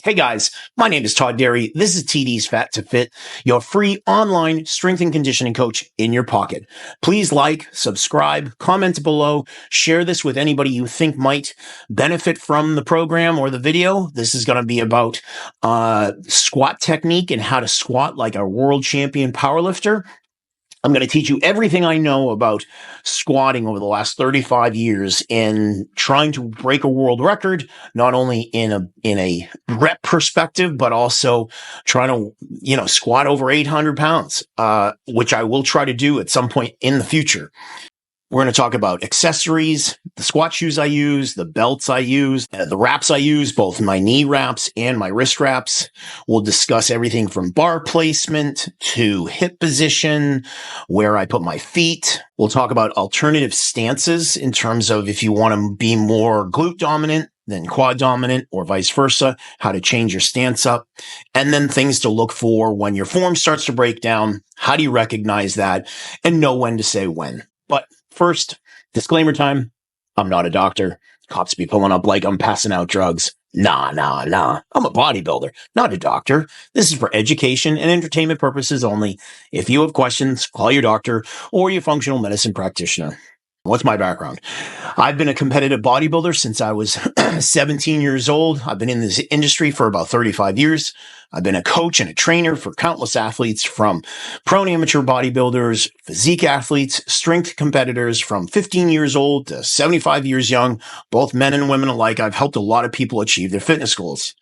Hey guys, my name is Todd Derry. This is TD's Fat to Fit, your free online strength and conditioning coach in your pocket. Please like, subscribe, comment below, share this with anybody you think might benefit from the program or the video. This is going to be about squat technique and how to squat like a world champion powerlifter. I'm going to teach you everything I know about squatting over the last 35 years in trying to break a world record, not only in a rep perspective, but also trying to, squat over 800 pounds, which I will try to do at some point in the future. We're going to talk about accessories, the squat shoes I use, the belts I use, the wraps I use, both my knee wraps and my wrist wraps. We'll discuss everything from bar placement to hip position, where I put my feet. We'll talk about alternative stances in terms of if you want to be more glute dominant than quad dominant or vice versa, how to change your stance up, and then things to look for when your form starts to break down. How do you recognize that and know when to say when? But first, disclaimer time. I'm not a doctor. Cops be pulling up like I'm passing out drugs. Nah. I'm a bodybuilder, not a doctor. This is for education and entertainment purposes only. If you have questions, call your doctor or your functional medicine practitioner. What's my background? I've been a competitive bodybuilder since I was 17 years old. I've been in this industry for about 35 years. I've been a coach and a trainer for countless athletes, from pro and amateur bodybuilders, physique athletes, strength competitors from 15 years old to 75 years young, both men and women alike. I've helped a lot of people achieve their fitness goals.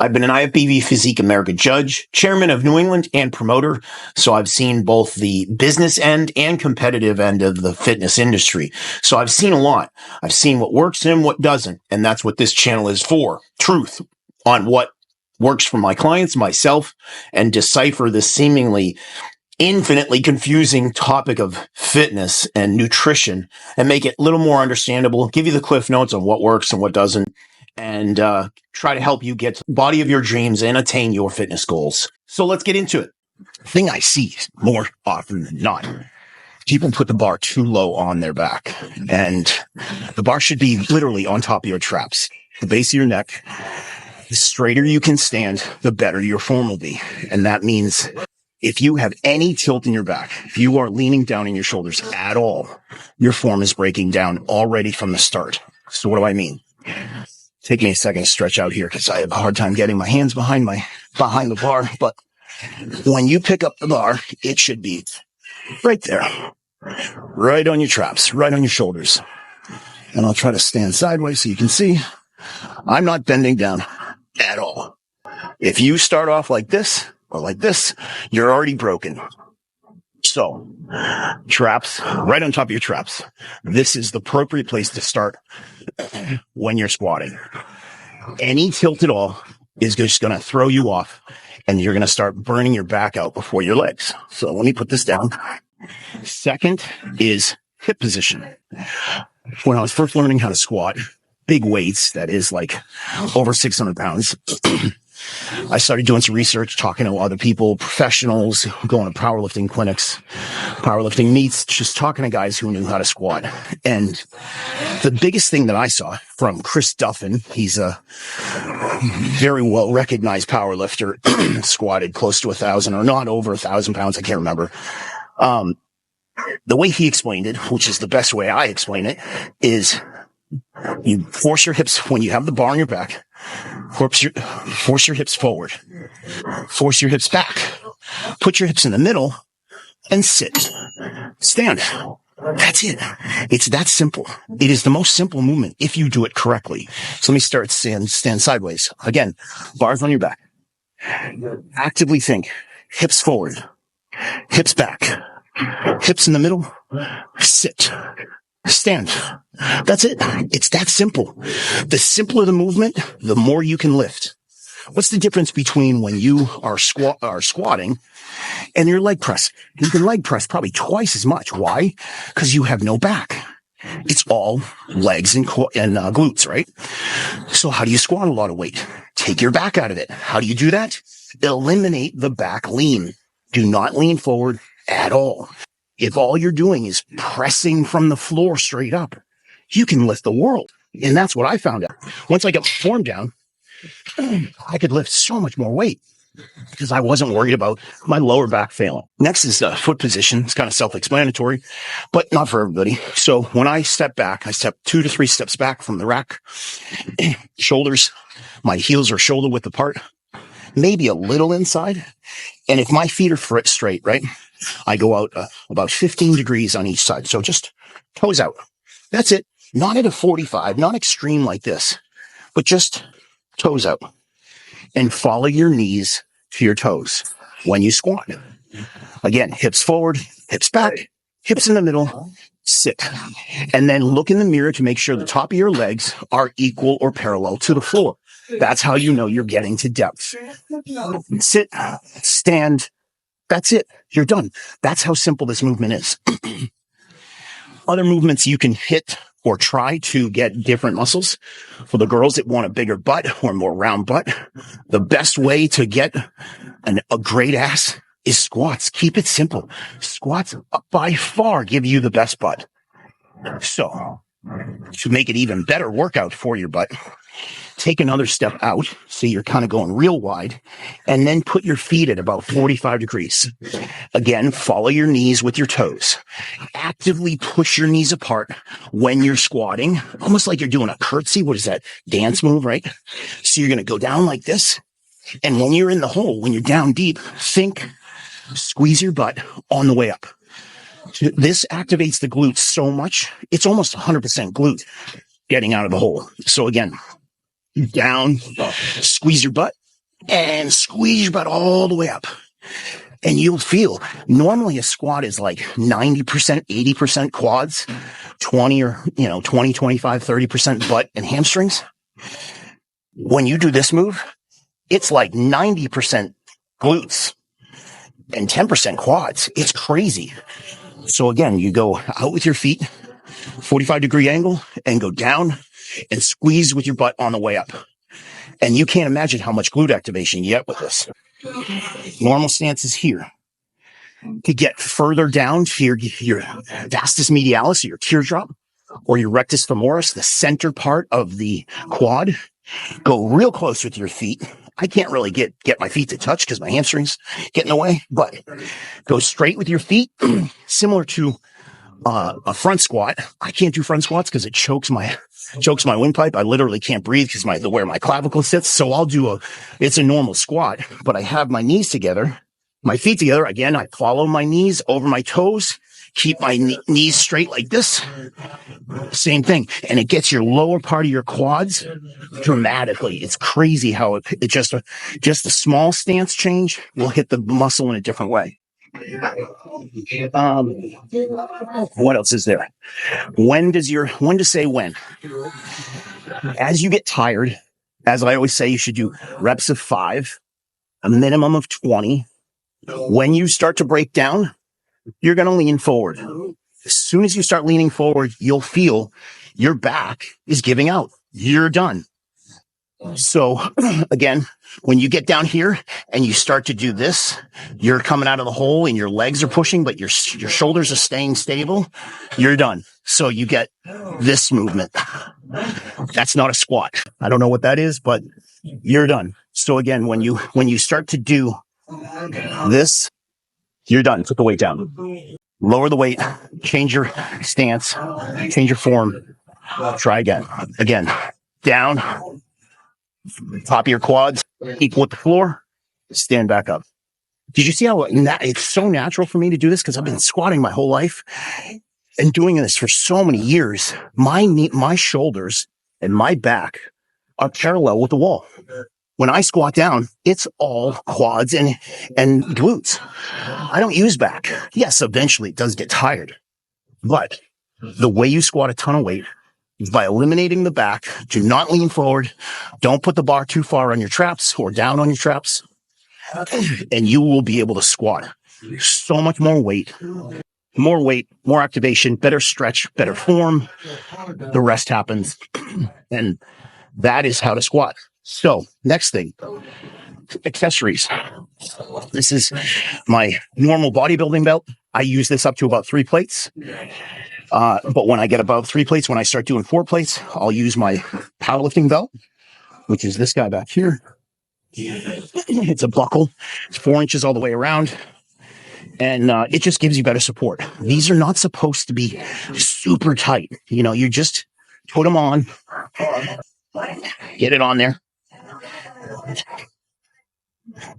I've been an IFBB Physique America judge, chairman of New England, and promoter. So I've seen both the business end and competitive end of the fitness industry. So I've seen a lot. I've seen what works and what doesn't. And that's what this channel is for. Truth on what works for my clients, myself, and decipher the seemingly infinitely confusing topic of fitness and nutrition and make it a little more understandable, give you the cliff notes on what works and what doesn't, and try to help you get to the body of your dreams and attain your fitness goals. So let's get into it. The thing I see more often than not, people put the bar too low on their back, and the bar should be literally on top of your traps, the base of your neck. The straighter you can stand, the better your form will be. And that means if you have any tilt in your back, if you are leaning down in your shoulders at all, your form is breaking down already from the start. So what do I mean? Take me a second to stretch out here because I have a hard time getting my hands behind the bar. But when you pick up the bar, it should be right there, right on your traps, right on your shoulders. And I'll try to stand sideways so you can see I'm not bending down at all. If you start off like this or like this, you're already broken. So traps, right on top of your traps. This is the appropriate place to start when you're squatting. Any tilt at all is just going to throw you off, and you're going to start burning your back out before your legs. So let me put this down. Second is hip position. When I was first learning how to squat big weights, that is like over 600 pounds, I started doing some research, talking to other people, professionals, going to powerlifting clinics, powerlifting meets, just talking to guys who knew how to squat. And the biggest thing that I saw from Chris Duffin, he's a very well recognized powerlifter, squatted close to 1,000 or not over 1,000 pounds. I can't remember. The way he explained it, which is the best way I explain it, is you force your hips when you have the bar on your back. Force your hips forward. Force your hips back. Put your hips in the middle and sit. Stand. That's it. It's that simple. It is the most simple movement if you do it correctly. So let me start stand sideways. Again, bars on your back. Actively think. Hips forward. Hips back. Hips in the middle. Sit. Stand. That's it. It's that simple. The simpler the movement, the more you can lift. What's the difference between when you are squatting and your leg press? You can leg press probably twice as much. Why? Because you have no back. It's all legs and glutes, right? So how do you squat a lot of weight? Take your back out of it. How do you do that? Eliminate the back lean. Do not lean forward at all. If all you're doing is pressing from the floor straight up, you can lift the world. And that's what I found out. Once I got my form down, I could lift so much more weight because I wasn't worried about my lower back failing. Next is foot position. It's kind of self-explanatory, but not for everybody. So when I step back, I step 2 to 3 steps back from the rack. Shoulders, my heels are shoulder width apart, maybe a little inside. And if my feet are straight, right, I go out about 15 degrees on each side. So just toes out. That's it. Not at a 45, not extreme like this, but just toes out. And follow your knees to your toes when you squat. Again, hips forward, hips back, hips in the middle, sit. And then look in the mirror to make sure the top of your legs are equal or parallel to the floor. That's how you know you're getting to depth. Sit, stand. That's it. You're done. That's how simple this movement is. Other movements you can hit or try to get different muscles. For the girls that want a bigger butt or more round butt, the best way to get a great ass is squats. Keep it simple. Squats by far give you the best butt. So to make it even better workout for your butt, take another step out. So you're kind of going real wide, and then put your feet at about 45 degrees. Again, follow your knees with your toes. Actively push your knees apart when you're squatting, almost like you're doing a curtsy. What is that? Dance move, right? So you're going to go down like this. And when you're in the hole, when you're down deep, think, squeeze your butt on the way up. This activates the glutes so much. It's almost 100% glute getting out of the hole. So again, down, squeeze your butt, and squeeze your butt all the way up. And you'll feel, normally a squat is like 90%, 80% quads, 20 or, 20, 25, 30% butt and hamstrings. When you do this move, it's like 90% glutes and 10% quads. It's crazy. So again, you go out with your feet, 45-degree angle, and go down and squeeze with your butt on the way up. And you can't imagine how much glute activation you get with this. Normal stance is here. To get further down to your vastus medialis, your teardrop, or your rectus femoris, the center part of the quad, go real close with your feet. I can't really get my feet to touch because my hamstrings get in the way, but go straight with your feet, similar to a front squat. I can't do front squats because it chokes my windpipe. I literally can't breathe because where my clavicle sits. So I'll do it's a normal squat, but I have my knees together, my feet together. Again, I follow my knees over my toes, keep my knees straight like this. Same thing. And it gets your lower part of your quads dramatically. It's crazy how it just a small stance change will hit the muscle in a different way. What else is there? When to say when? As you get tired, as I always say, you should do reps of 5, a minimum of 20. When you start to break down, you're going to lean forward. As soon as you start leaning forward, you'll feel your back is giving out. You're done. So again, when you get down here and you start to do this, you're coming out of the hole and your legs are pushing, but your shoulders are staying stable. You're done. So you get this movement. That's not a squat. I don't know what that is, but you're done. So again, when you start to do this, you're done. Put the weight down. Lower the weight. Change your stance. Change your form. Try again. Again. Down. Top of your quads. Equal with the floor. Stand back up. Did you see how it's so natural for me to do this? Because I've been squatting my whole life and doing this for so many years. My shoulders and my back are parallel with the wall. When I squat down, it's all quads and glutes. I don't use back. Yes, eventually it does get tired. But the way you squat a ton of weight is by eliminating the back. Do not lean forward. Don't put the bar too far on your traps or down on your traps. And you will be able to squat so much more weight, more activation, better stretch, better form. The rest happens. And that is how to squat. So next thing, accessories. This is my normal bodybuilding belt. I use this up to about 3 plates. But when I get above 3 plates, when I start doing 4 plates, I'll use my powerlifting belt. which is this guy back here. It's a buckle. It's 4 inches all the way around. And it just gives you better support. These are not supposed to be super tight. You know, you just put them on, get it on there.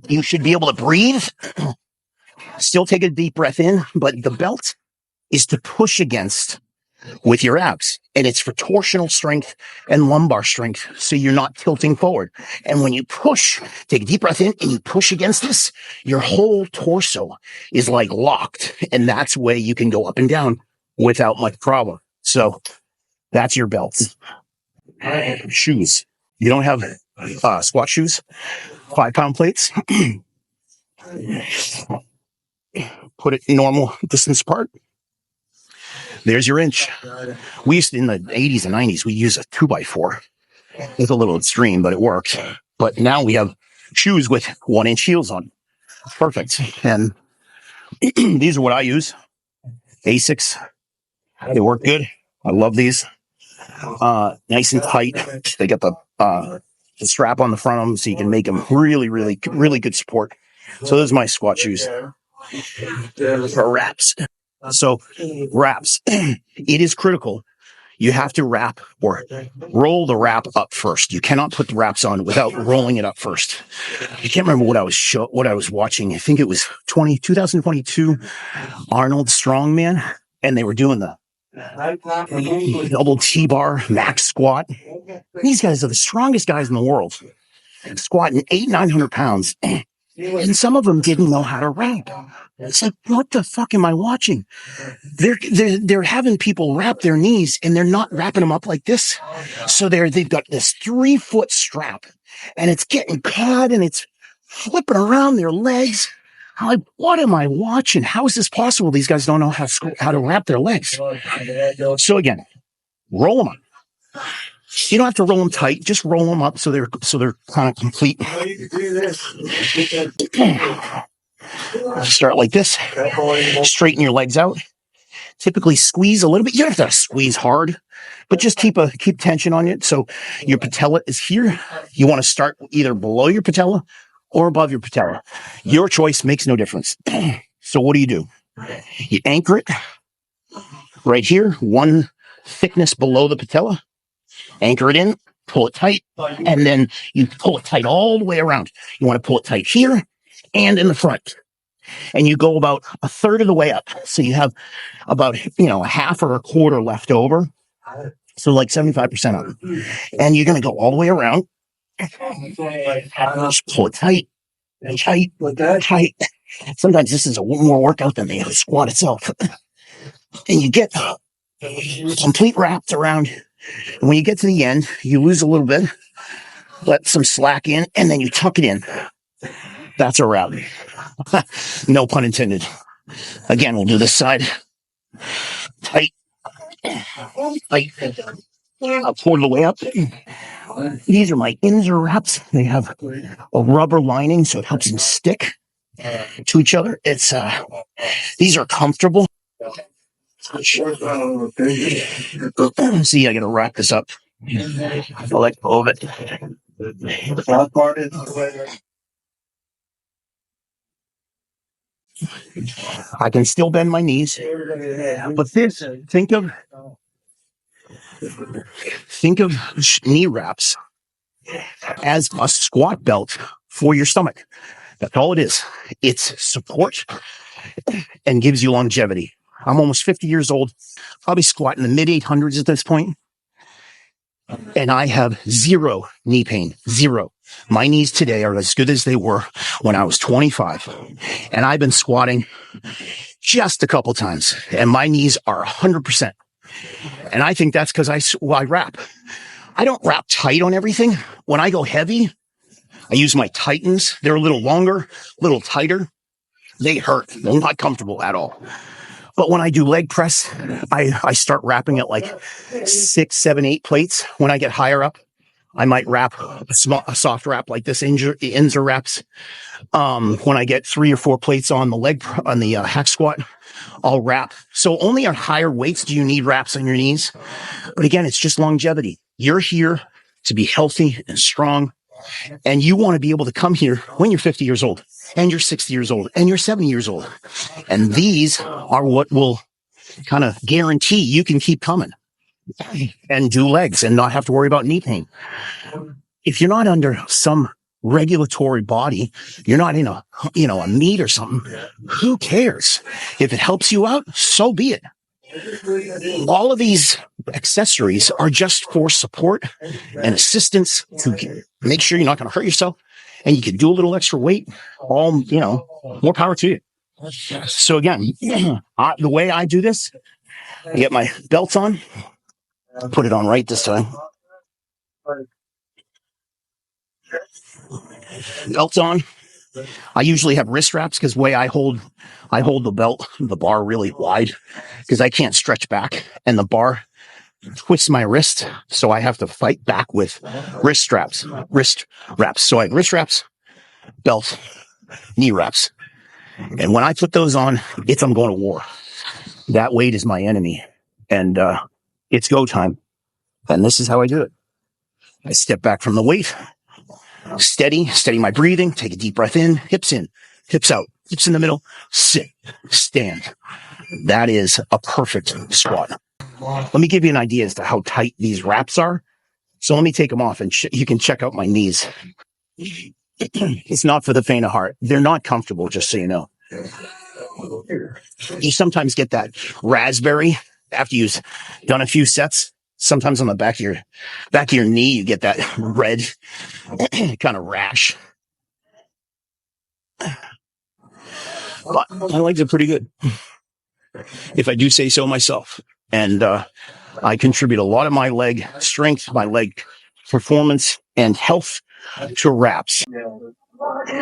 You should be able to breathe, still take a deep breath in, but the belt is to push against with your abs. And it's for torsional strength and lumbar strength, so you're not tilting forward. And when you push, take a deep breath in and you push against this, your whole torso is like locked. And that's where you can go up and down without much problem. So that's your belts. Shoes. You don't have squat shoes, 5-pound plates. Put it normal distance apart. There's your inch. We used to, in the 80s and 90s, we use a 2x4. It's a little extreme, but it works. But now we have shoes with 1-inch heels on. Perfect. And these are what I use. Asics. They work good. I love these. Nice and tight. They got the strap on the front of them, so you can make them really, really, really good support. So those are my squat shoes. For wraps. So wraps, it is critical. You have to wrap or roll the wrap up first. You cannot put the wraps on without rolling it up first. I can't remember what I was watching. I think it was 2022 Arnold Strongman, and they were doing the double T-bar max squat. These guys are the strongest guys in the world, squatting 800-900 pounds. And some of them didn't know how to wrap. It's like, what the fuck am I watching? They're having people wrap their knees, and they're not wrapping them up like this. So they've got this 3-foot strap, and it's getting caught, and it's flipping around their legs. I'm like, what am I watching? How is this possible? These guys don't know how to wrap their legs. So again, roll them up. You don't have to roll them tight. Just roll them up so they're kind of complete. Start like this. Straighten your legs out. Typically squeeze a little bit. You don't have to squeeze hard, but just keep tension on it. So your patella is here. You want to start either below your patella or above your patella. Your choice, makes no difference. So what do? You anchor it right here, one thickness below the patella. Anchor it in, pull it tight, and then you pull it tight all the way around. You want to pull it tight here and in the front. And you go about a third of the way up. So you have about, a half or a quarter left over. So like 75% of it. And you're going to go all the way around. Just pull it tight, tight, tight. Sometimes this is a more workout than the squat itself. And you get complete wrapped around. And when you get to the end, you lose a little bit, let some slack in, and then you tuck it in. That's a wrap. No pun intended. Again, we'll do this side. Tight. Tight. A quarter of the way up. These are my Inzer wraps. They have a rubber lining, so it helps them stick to each other. These are comfortable. See, I gotta wrap this up. I let go of it. I can still bend my knees, but think of knee wraps as a squat belt for your stomach. That's all it is. It's support and gives you longevity. I'm almost 50 years old, probably squatting in the mid 800s at this point. And I have zero knee pain, zero. My knees today are as good as they were when I was 25. And I've been squatting just a couple times, and my knees are 100%. And I think that's because I wrap. I don't wrap tight on everything. When I go heavy, I use my Titans. They're a little longer, a little tighter. They hurt. They're not comfortable at all. But when I do leg press, I start wrapping it like 6, 7, 8 plates. When I get higher up, I might wrap a soft wrap like this, Inzer wraps. When I get 3 or 4 plates on the hack squat, I'll wrap. So only on higher weights do you need wraps on your knees. But again, it's just longevity. You're here to be healthy and strong. And you want to be able to come here when you're 50 years old and you're 60 years old and you're 70 years old. And these are what will kind of guarantee you can keep coming and do legs and not have to worry about knee pain. If you're not under some regulatory body, you're not in a meet or something, who cares? If it helps you out, so be it. All of these accessories are just for support and assistance to make sure you're not going to hurt yourself and you can do a little extra weight. More power to you. So again, the way I do this, I get my belts on, put it on right this time. Belts on. I usually have wrist wraps because the way I hold the bar really wide because I can't stretch back and the bar twists my wrist. So I have to fight back with wrist wraps. So I have wrist wraps, belt, knee wraps. And when I put those on, I'm going to war. That weight is my enemy and, it's go time. And this is how I do it. I step back from the weight. Steady my breathing, take a deep breath in, hips out, hips in the middle, sit, stand. That is a perfect squat. Let me give you an idea as to how tight these wraps are. So let me take them off and you can check out my knees. It's not for the faint of heart. They're not comfortable, just so you know. You sometimes get that raspberry after you've done a few sets. Sometimes on the back of your knee, you get that red kind of rash. But my legs are pretty good, if I do say so myself. And I contribute a lot of my leg strength, my leg performance, and health to wraps.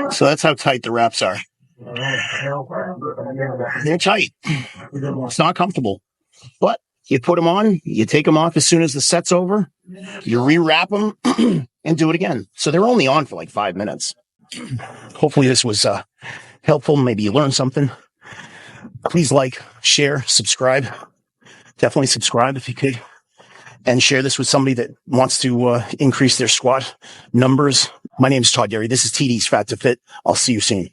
So that's how tight the wraps are. They're tight. It's not comfortable, but you put them on, you take them off as soon as the set's over, you rewrap them and do it again. So they're only on for like 5 minutes. Hopefully this was helpful. Maybe you learned something. Please like, share, subscribe. Definitely subscribe if you could. And share this with somebody that wants to increase their squat numbers. My name is Todd Derry. This is TD's Fat to Fit. I'll see you soon.